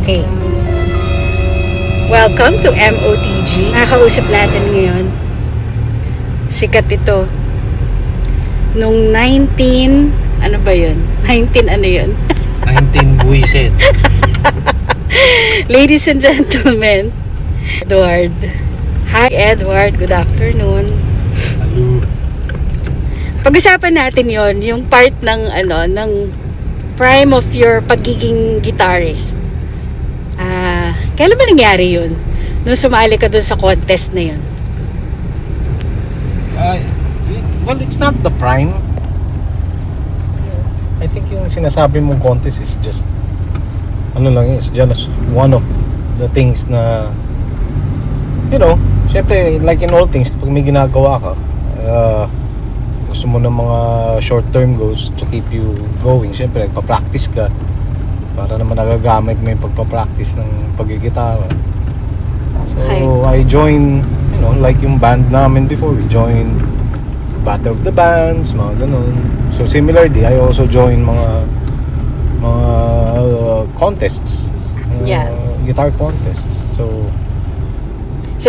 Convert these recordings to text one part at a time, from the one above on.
Okay. Welcome to MOTG. Nakakausap natin ngayon. Sikat ito. Nung 19... Ano ba yun? 19 ano yun? 19 buwisit. Ladies and gentlemen, Edward. Hi Edward, good afternoon. Hello. Pag-usapan natin yon, yung part ng ng prime of your pagiging guitarist. Kailan ba nangyari yun? Nung sumali ka dun sa contest na yun? Well, it's not the prime. I think yung sinasabi mong contest is just it's just one of the things na syempre like in all things, pag may ginagawa ka, gusto mo ng mga short-term goals to keep you going. Syempre nagpa-practice ka para naman nagagamit mo yung pagpa-practice ng pagigitara. So I joined, like yung band namin before, we joined Battle of the Bands, mga ganun. So similarly, I also joined mga contests, guitar contests. So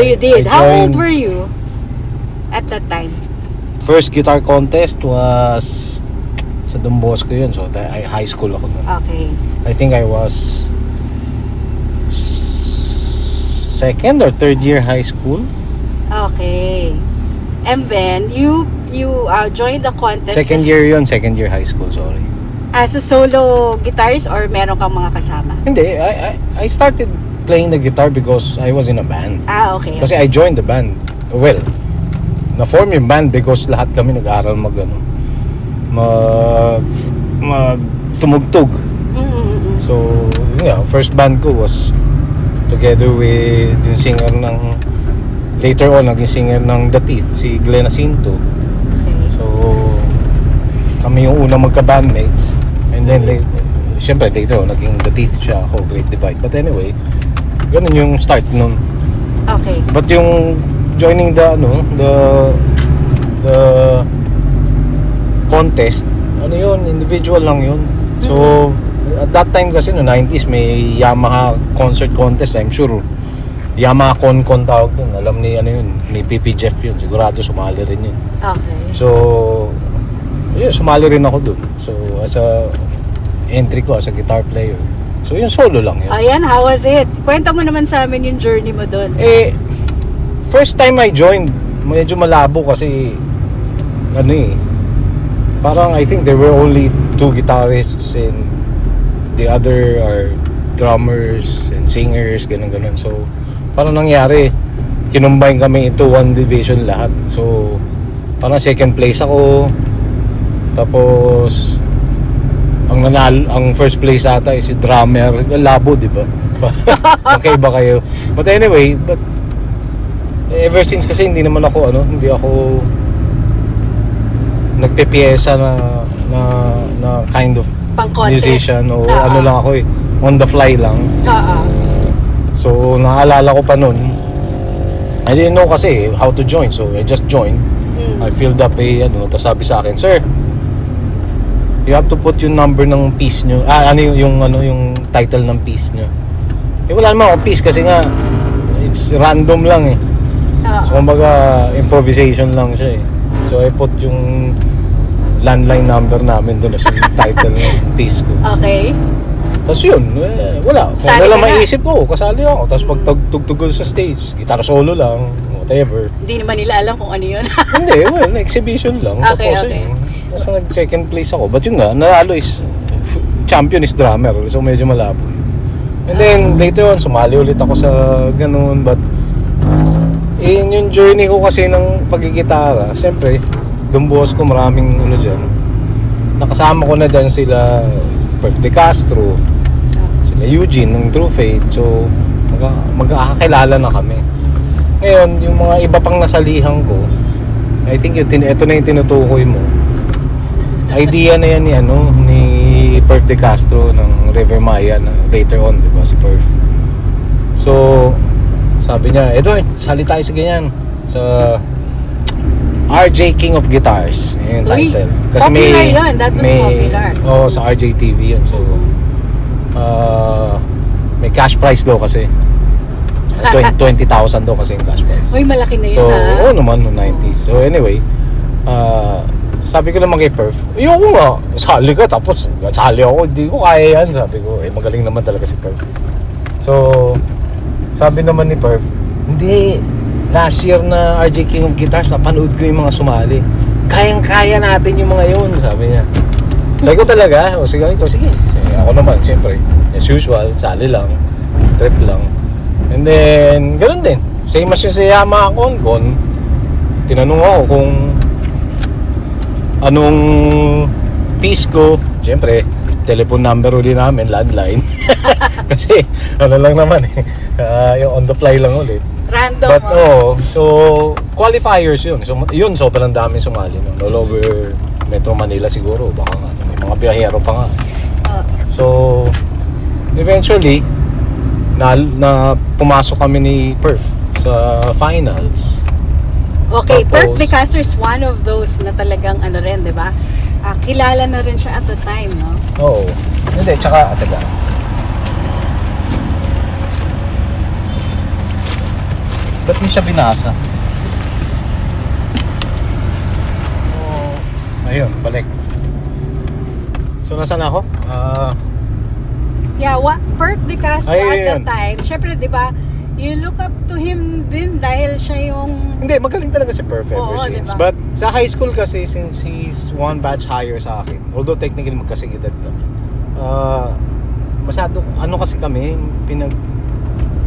you did. How old joined- were you at that time? First guitar contest was sa Don Bosco yun. So high school ako nun. Okay. I think I was second or third year high school. Okay. And then you joined the contest Second year high school, sorry. as a solo guitarist or meron kang mga kasama? Hindi, I started playing the guitar because I was in a band. Okay. Kasi I joined the band. Well, na-form yung band because lahat kami nag-aaral tumugtog. So, first band ko was together with yung singer ng later on naging singer ng The Teeth, si Glenn Jacinto. Okay. So, kami yung unang magka-bandmates. And then syempre later on naging The Teeth siya, ako Great Divide. But anyway, ganun yung start nun. Okay. But yung joining the contest, individual lang yun. So at that time kasi no 90s may Yamaha concert contest, I'm sure Yamaha Con tawag dun. Alam ni ni PP Jeff yun. Sigurado sumali rin yun. Okay. So sumali rin ako dun. So as a entry ko as a guitar player. So yung solo lang yun. Ayan, how was it? Kwenta mo naman sa amin yung journey mo doon. First time I joined, medyo malabo kasi parang I think there were only two guitarists and the other are drummers and singers, ganun. So parang nangyari, kinumbine kami into one division lahat. So parang second place ako. Tapos ang first place ata is si drummer. Labo, di ba? Okay ba kayo? But anyway, ever since kasi hindi ako nagpepiyesa na kind of musician o lang ako on the fly lang. So naalala ko pa nun, I didn't know kasi how to join, so I just joined. I filled up tapos sabi sa akin, "Sir, you have to put yung number ng piece nyo." Yung title ng piece nyo. Wala naman ako piece kasi nga it's random lang eh. So kumbaga improvisation lang siya eh. So I put yung landline number namin doon as yung title ng piece ko. Okay. Tapos yun, wala. Kung Sali wala ka na. maisip ko, kasali ako. Tapos pag tugtugol sa stage, guitar solo lang, whatever. Hindi naman nila alam kung ano yun. Hindi, exhibition lang. Okay. Tapos nag-second place ako. But yun nga, nanalo is champion is drummer. So medyo malabo. And then later on, sumali ulit ako sa ganun. But yung journey ko kasi ng pagigitara, siyempre, Don Bosco, maraming dyan. Nakasama ko na dyan sila Perf De Castro, sila Eugene ng True Faith. So magkakakilala na kami. Ngayon, yung mga iba pang nasalihan ko, I think ito na yung tinutukoy mo. Idea na yan ni Perf De Castro ng River Maya na later on, di ba, si Perf. So sabi niya, "Edward, sali tayo sa ganyan, sa RJ King of Guitars," yung title. Kasi popular yun, that was popular. sa RJ TV yun. So may cash price daw kasi. 20,000 daw kasi yung cash price. Uy, malaki na yun, So, ha? oo naman, no 90s. So anyway, sabi ko naman kay Perf, ayoko nga, sali ka, tapos sali ako, hindi ko kaya yan. Sabi ko, magaling naman talaga si Perf. So, sabi naman ni Perf, hindi, last year na RJ King of Guitars, napanood ko yung mga sumali. Kayang-kaya natin yung mga yun, sabi niya. Sabi ko talaga, sige. Ako naman, siyempre, as usual, sali lang, trip lang. And then, ganun din. Same as yung sa Yamaha Concon, tinanong ako kung anong piece ko. Siyempre, telephone number uli namin, landline. Kasi, ano lang naman yung on the fly lang ulit. Random. But, so, qualifiers yun. So, yun, sobrang dami sumali. No? All over Metro Manila siguro. Baka nga, may mga biyahero pa nga. So, eventually, na pumasok kami ni Perf sa finals. Okay, Tapos, Perf De Castro is one of those na talagang ano rin, di ba? Kilala na rin siya at the time, no? Oo. Hindi, tsaka, taga. Ba't di siya binasa? Ayun, balik. So, nasaan ako? Yeah, Perf De Castro Ay, at yun. that time, syempre, di ba, you look up to him din dahil siya yung... Hindi, magaling talaga si Perf ever Oo, since. diba? But sa high school kasi, since he's one batch higher sa akin, although technically magkasing edad kami, masyado, ano kasi kami,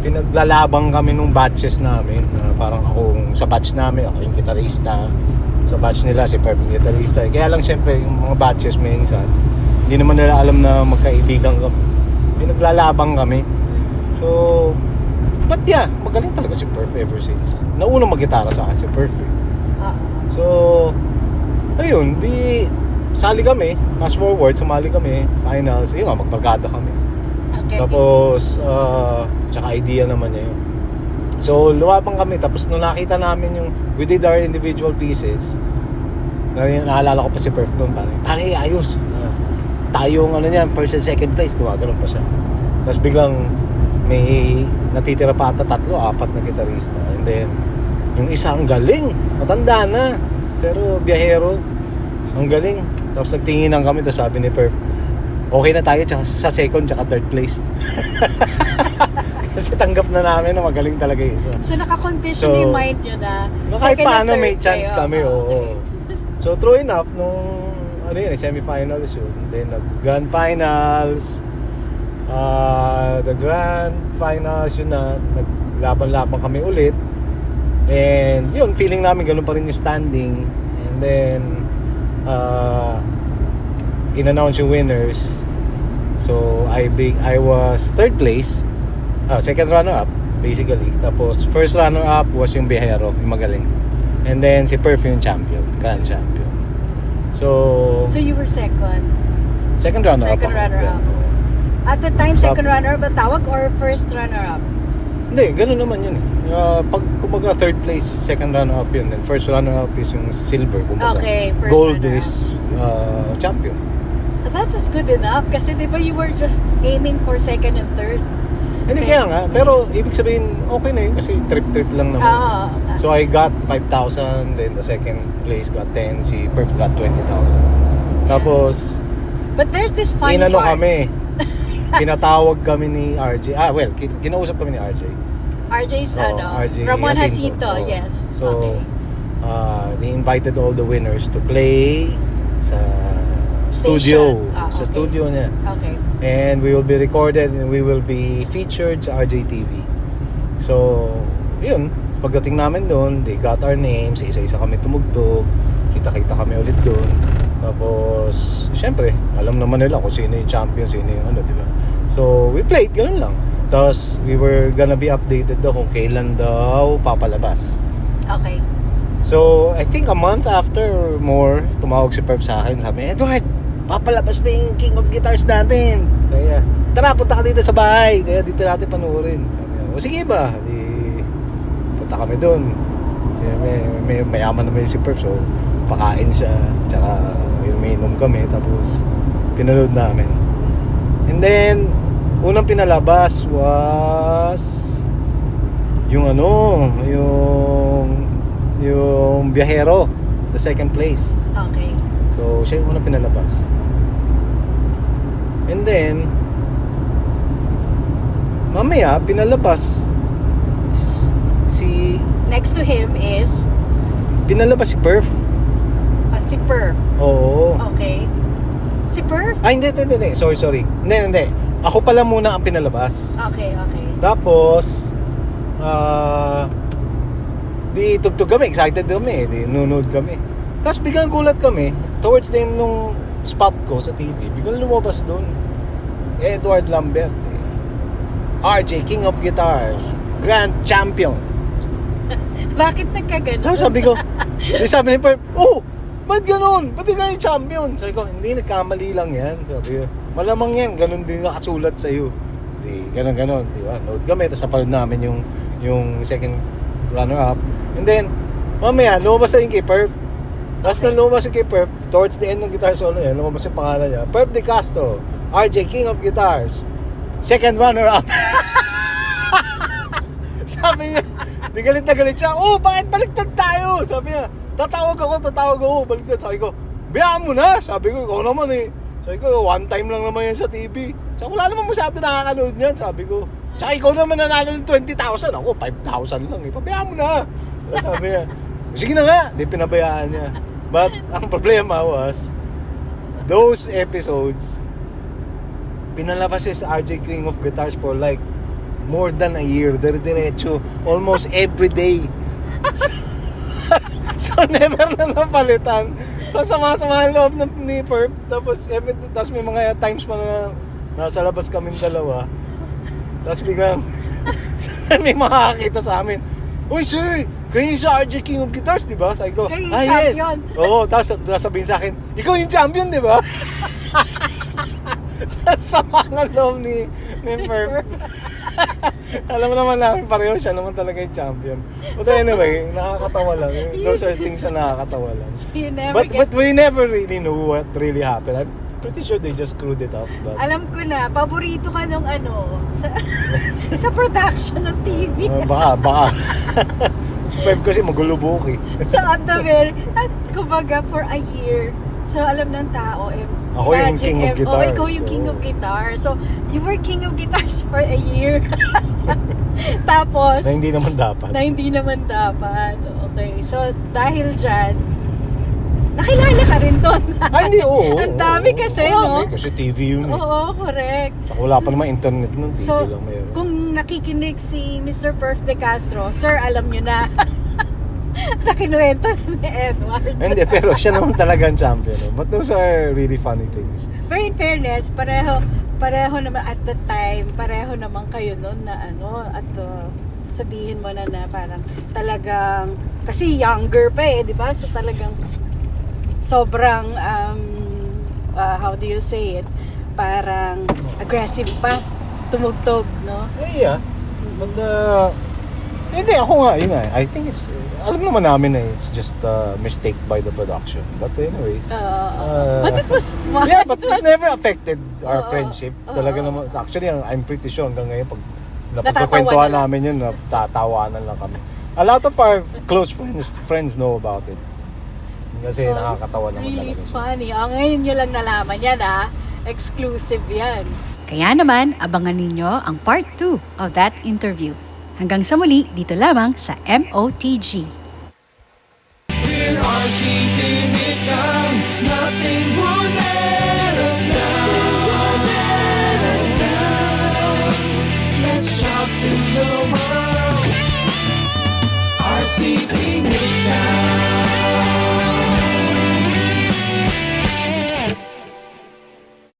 pinaglalabang kami nung batches namin. Parang ako sa batch namin, ako yung gitarista. Sa batch nila, si Perf yung gitarista. Kaya lang syempre, yung mga batches minsan, hindi naman nila alam na magkaibigan kami. Pinaglalabang kami. So, but yeah, magaling talaga si Perf ever since. Nauna mag-gitara sa akin si Perf. So, ayun, di sali kami. Fast forward, sumali kami. Finals, yun nga, magbarkada kami. Okay. Tapos, tsaka idea naman niya yun. So, lumapang kami. Tapos, nung nakita namin yung, we did our individual pieces. Naalala ko pa si Perf noon. Parang, ayos. Tayong ano niyan, first and second place, gumagano'n pa siya. Tapos biglang may natitira pa ata 3-4 na gitarista. And then, yung isa ang galing, matanda na, pero biyahero, ang galing. Tapos nagtinginan kami, tapos sabi ni Perf, okay na tayo sa second tsaka third place. Kasi tanggap na namin na magaling talaga yung isa. So, naka-condition So, yung mind nyo na Kahit second paano and third may chance kayo. kami, oo. So true enough, nung semi-finals yun, then nag-grand finals, the grand finals yun na, naglaban-laban kami ulit, and yun, feeling namin ganun pa rin yung standing, and then in-announce yung winners. So I was third place, second runner-up basically, tapos first runner-up was yung Bihero, yung magaling, and then si Perf yung champion, grand champion. So you were second. second runner-up Second ako. runner-up. Yeah. At the time, second runner-up ba tawag or first runner-up? Hindi, ganun naman yun eh. Pag kumbaga third place, second runner-up yun. And first runner-up is yung silver. Kumbaga, Okay, first gold runner-up. is champion. That was good enough kasi di ba you were just aiming for second and third? Hindi Okay. kaya nga, pero ibig sabihin, okay na yun kasi trip-trip lang naman. Oo. So I got 5,000, then the second place got 10, si Perf got 20,000. Tapos, But there's this funny inano part. kami, pinatawag kami ni RJ. Well, kinausap kami ni RJ. RJ's Oo, RJ Ramon Jacinto. Jacinto, Oo. yes. So, Okay. they invited all the winners to play sa studio. Station. Sa Okay. studio niya. Okay. And we will be recorded and we will be featured sa RJTV. So, yun. Pagdating namin doon, they got our names. Isa-isa kami tumugtog. Kita-kita kami ulit doon. Tapos, syempre, alam naman nila kung sino yung champion, sino yung ano, di ba? So, we played, ganun lang. Tapos, we were gonna be updated daw kung kailan daw papalabas. Okay. So, I think a month after or more, tumawag si Perf sa akin. Sabi, Edward, papalabas na yung King of Guitars natin. Kaya, tara, punta ka dito sa bahay. Kaya dito natin panuorin. Sabi niya, o sige ba? Di, punta kami doon. May mayaman naman si Perf. So, pakain siya. Tsaka, umiinom kami. Tapos, pinanood namin. And then, unang pinalabas was yung yung Biyahero, the second place. Okay. So, siya yung unang pinalabas. And then, mamaya, pinalabas si Next to him is si Perf. si Perf. Oo. Okay. Si Perf? Ay, hindi. Sorry. Hindi. Ako pala muna ang pinalabas. Okay. Tapos, di tugtog kami, excited kami, di nunod kami. Tapos biglang gulat kami, towards the end nung spot ko sa TV, biglang lumabas doon. Edward Lambert, RJ, King of Guitars, Grand Champion. Bakit nagkaganon? Tapos sabi ni Perp, ba't ganun? Ba't di kayo champion? Sabi ko, hindi, nagkamali lang yan. Sabi ko, malamang yan, ganun din nakasulat sa'yo. Di, ganun, di ba? Note kami, tapos napanood namin yung second runner-up. And then, mamaya, lumabas na yung kay Perf. Tapos na lumabas yung kay Perf, towards the end ng guitar solo yan, lumabas yung pangalan niya, Perf De Castro, RJ, King of Guitars, second runner-up. Sabi niya, di galit na galit siya, bakit baliktad tayo? Sabi niya, tatawag ako, baliktad. Sabi ko, biyaan mo na. Sabi ko, ikaw naman eh. Sabi ko, one time lang naman yan sa TV. Sabi ko, wala naman masyado nakakanood niyan. Sabi ko, tsaka ikaw naman nanalo ng 20,000. Ako, 5,000 lang eh. Pabayaan mo na. Sabi niya, sige na nga. Di pinabayaan niya. But, ang problema was, those episodes, pinalabas si RJ King of Guitars for like, more than a year. Diretso, almost every day. So never na napalitan. So sama-sama ang loob ni Perp. Tapos may mga times pa na nasa labas kaming dalawa. Tapos biglang may makakakita sa amin. Uy sir, kayo yung sa RJ King of Guitars, di ba? Sabi ko, kayo yung champion. Yes. Oo, tapos sabihin sa akin, ikaw yung champion, di ba? Sama ng loob ni Perp. Alam mo naman namin pareho, siya naman talaga yung champion. But anyway, nakakatawa lang. Those are things na nakakatawa lang. But we never really know what really happened. I'm pretty sure they just screwed it up. But alam ko na, paborito ka nung sa production ng TV. Baka. Si Perp kasi magulubok eh. So at the very, at kumbaga for a year, so alam ng tao, ako yung King of Guitars. Ikaw yung King of Guitars. So, you were King of Guitars for a year. Tapos, na hindi naman dapat. Okay. So, dahil dyan, nakilala ka rin doon. Ay, hindi, oo. Ang dami kasi, no? Kasi TV yun eh. Oo, correct. Saka wala pa naman internet nun. TV So, lang mayroon. kung nakikinig si Mr. Perf De Castro, sir, alam nyo na. Sa kinuwento ni Edward. Hindi, pero siya naman talaga ang champion. But those are really funny things. Pero in fairness, pareho naman at the time, pareho naman kayo noon na at sabihin mo na parang talagang, kasi younger pa di ba? So talagang sobrang, how do you say it? Parang aggressive pa, tumugtog, no? Yeah. But, hindi, ako nga, yun nga. I think it's, alam naman namin na it's just a mistake by the production. But anyway. But it was fun. Yeah, but it never affected our friendship. Talaga naman, actually, I'm pretty sure hanggang ngayon, pag napagkukwentuhan namin yun, natatawanan lang kami. A lot of our close friends know about it. Kasi nakakatawa naman really talaga siya. Funny. Ngayon nyo lang nalaman yan, exclusive yan. Kaya naman, abangan ninyo ang part 2 of that interview. Hanggang sa muli, dito lamang sa MOTG.